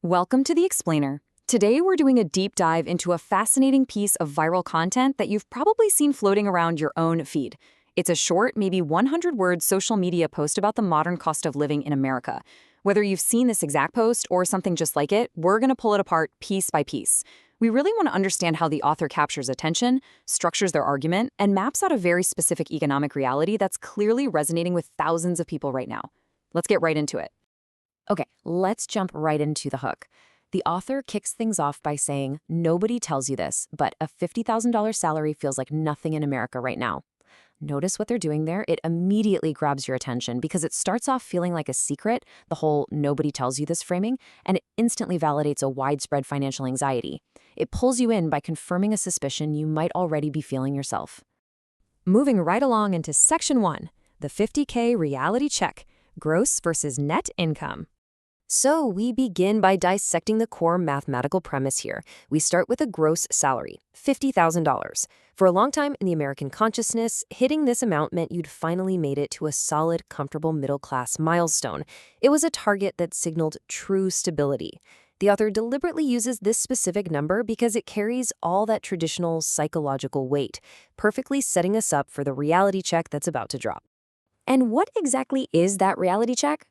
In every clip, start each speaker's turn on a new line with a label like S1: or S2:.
S1: Welcome to The Explainer. Today we're doing a deep dive into a fascinating piece of viral content that you've probably seen floating around your own feed. It's a short, maybe 100-word social media post about the modern cost of living in America. Whether you've seen this exact post or something just like it, we're going to pull it apart piece by piece. We really want to understand how the author captures attention, structures their argument, and maps out a very specific economic reality that's clearly resonating with thousands of people right now. Let's get right into it.
S2: Okay, let's jump right into the hook. The author kicks things off by saying, nobody tells you this, but a $50,000 salary feels like nothing in America right now. Notice what they're doing there? It immediately grabs your attention because it starts off feeling like a secret, the whole nobody tells you this framing, and it instantly validates a widespread financial anxiety. It pulls you in by confirming a suspicion you might already be feeling yourself.
S3: Moving right along into Section 1, the 50K reality check, gross versus net income.
S2: So we begin by dissecting the core mathematical premise here. We start with a gross salary, $50,000. For a long time in the American consciousness, hitting this amount meant you'd finally made it to a solid, comfortable middle-class milestone. It was a target that signaled true stability. The author deliberately uses this specific number because it carries all that traditional psychological weight, perfectly setting us up for the reality check that's about to drop. And what exactly is that reality check?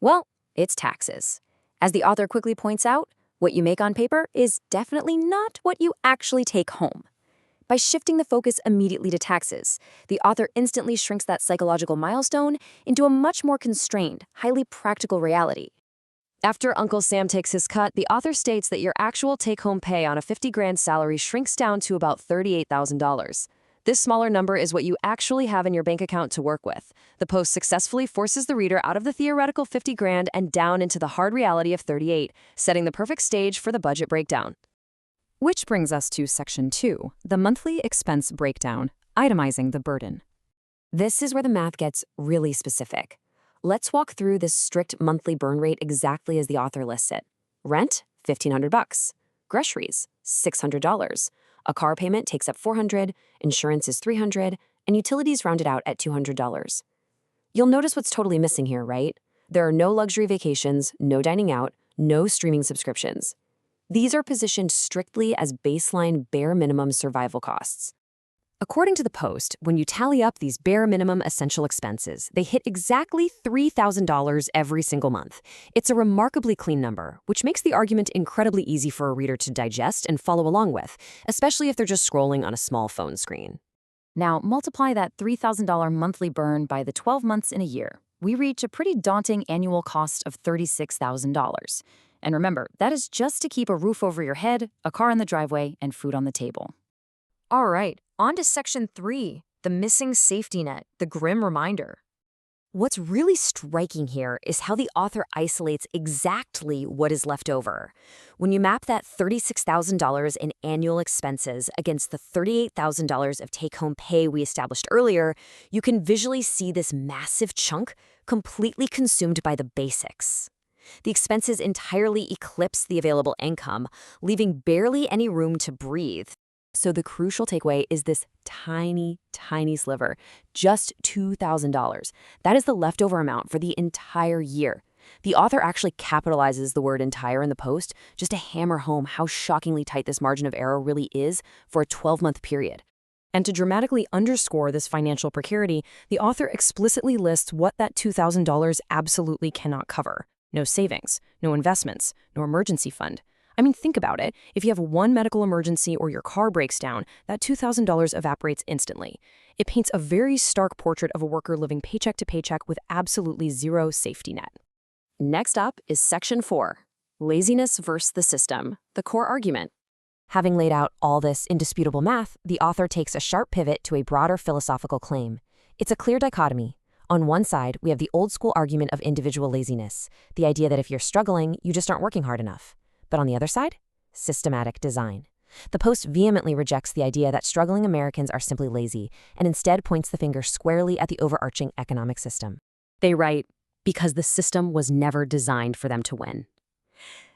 S2: Well, it's taxes. As the author quickly points out, what you make on paper is definitely not what you actually take home. By shifting the focus immediately to taxes, the author instantly shrinks that psychological milestone into a much more constrained, highly practical reality. After Uncle Sam takes his cut, the author states that your actual take-home pay on a $50,000 salary shrinks down to about $38,000. This smaller number is what you actually have in your bank account to work with. The post successfully forces the reader out of the theoretical $50,000 and down into the hard reality of 38, setting the perfect stage for the budget breakdown.
S1: Which brings us to Section 2, the monthly expense breakdown, itemizing the burden.
S2: This is where the math gets really specific. Let's walk through this strict monthly burn rate exactly as the author lists it. Rent, $1,500. Groceries, $600. A car payment takes up $400, insurance is $300, and utilities rounded out at $200. You'll notice what's totally missing here, right? There are no luxury vacations, no dining out, no streaming subscriptions. These are positioned strictly as baseline bare minimum survival costs.
S3: According to the post, when you tally up these bare minimum essential expenses, they hit exactly $3,000 every single month. It's a remarkably clean number, which makes the argument incredibly easy for a reader to digest and follow along with, especially if they're just scrolling on a small phone screen.
S1: Now, multiply that $3,000 monthly burn by the 12 months in a year. We reach a pretty daunting annual cost of $36,000. And remember, that is just to keep a roof over your head, a car in the driveway, and food on the table.
S3: All right, on to Section 3, the missing safety net, the grim reminder.
S2: What's really striking here is how the author isolates exactly what is left over. When you map that $36,000 in annual expenses against the $38,000 of take-home pay we established earlier, you can visually see this massive chunk completely consumed by the basics. The expenses entirely eclipse the available income, leaving barely any room to breathe. So the crucial takeaway is this tiny, tiny sliver, just $2,000. That is the leftover amount for the entire year. The author actually capitalizes the word entire in the post just to hammer home how shockingly tight this margin of error really is for a 12-month period.
S3: And to dramatically underscore this financial precarity, the author explicitly lists what that $2,000 absolutely cannot cover. No savings, no investments, no emergency fund. I mean, think about it. If you have one medical emergency or your car breaks down, that $2,000 evaporates instantly. It paints a very stark portrait of a worker living paycheck to paycheck with absolutely zero safety net.
S2: Next up is Section 4, laziness versus the system, the core argument. Having laid out all this indisputable math, the author takes a sharp pivot to a broader philosophical claim. It's a clear dichotomy. On one side, we have the old-school argument of individual laziness, the idea that if you're struggling, you just aren't working hard enough. But on the other side, systematic design. The post vehemently rejects the idea that struggling Americans are simply lazy and instead points the finger squarely at the overarching economic system. They write, because the system was never designed for them to win.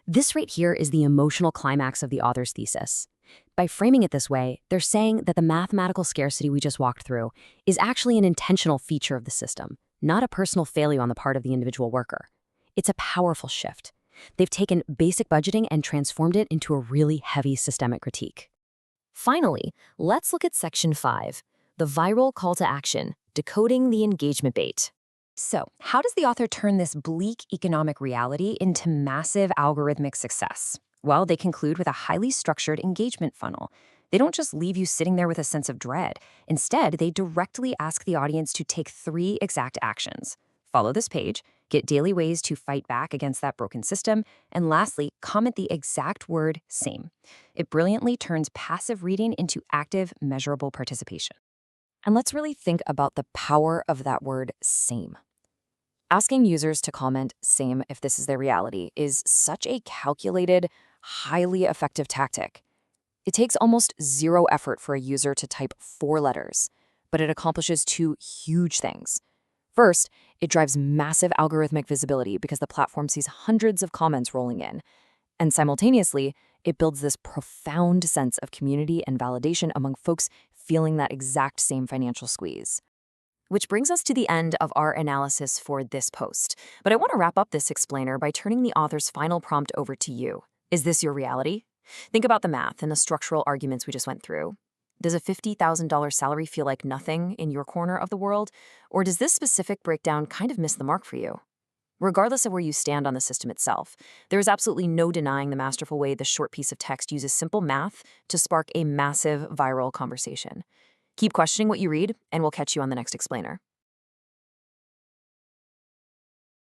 S2: This right here is the emotional climax of the author's thesis. By framing it this way, they're saying that the mathematical scarcity we just walked through is actually an intentional feature of the system, not a personal failure on the part of the individual worker. It's a powerful shift. They've taken basic budgeting and transformed it into a really heavy systemic critique. Finally, let's look at Section 5, the viral call to action, decoding the engagement bait. So, how does the author turn this bleak economic reality into massive algorithmic success? Well, they conclude with a highly structured engagement funnel. They don't just leave you sitting there with a sense of dread. Instead, they directly ask the audience to take 3 exact actions. Follow this page, get daily ways to fight back against that broken system, and lastly, comment the exact word same. It brilliantly turns passive reading into active, measurable participation. And let's really think about the power of that word same. Asking users to comment same if this is their reality is such a calculated, highly effective tactic. It takes almost 0 effort for a user to type 4 letters, but it accomplishes 2 huge things. First, it drives massive algorithmic visibility because the platform sees hundreds of comments rolling in. And simultaneously, it builds this profound sense of community and validation among folks feeling that exact same financial squeeze. Which brings us to the end of our analysis for this post. But I want to wrap up this explainer by turning the author's final prompt over to you. Is this your reality? Think about the math and the structural arguments we just went through. Does a $50,000 salary feel like nothing in your corner of the world? Or does this specific breakdown kind of miss the mark for you? Regardless of where you stand on the system itself, there is absolutely no denying the masterful way this short piece of text uses simple math to spark a massive viral conversation. Keep questioning what you read, and we'll catch you on the next explainer.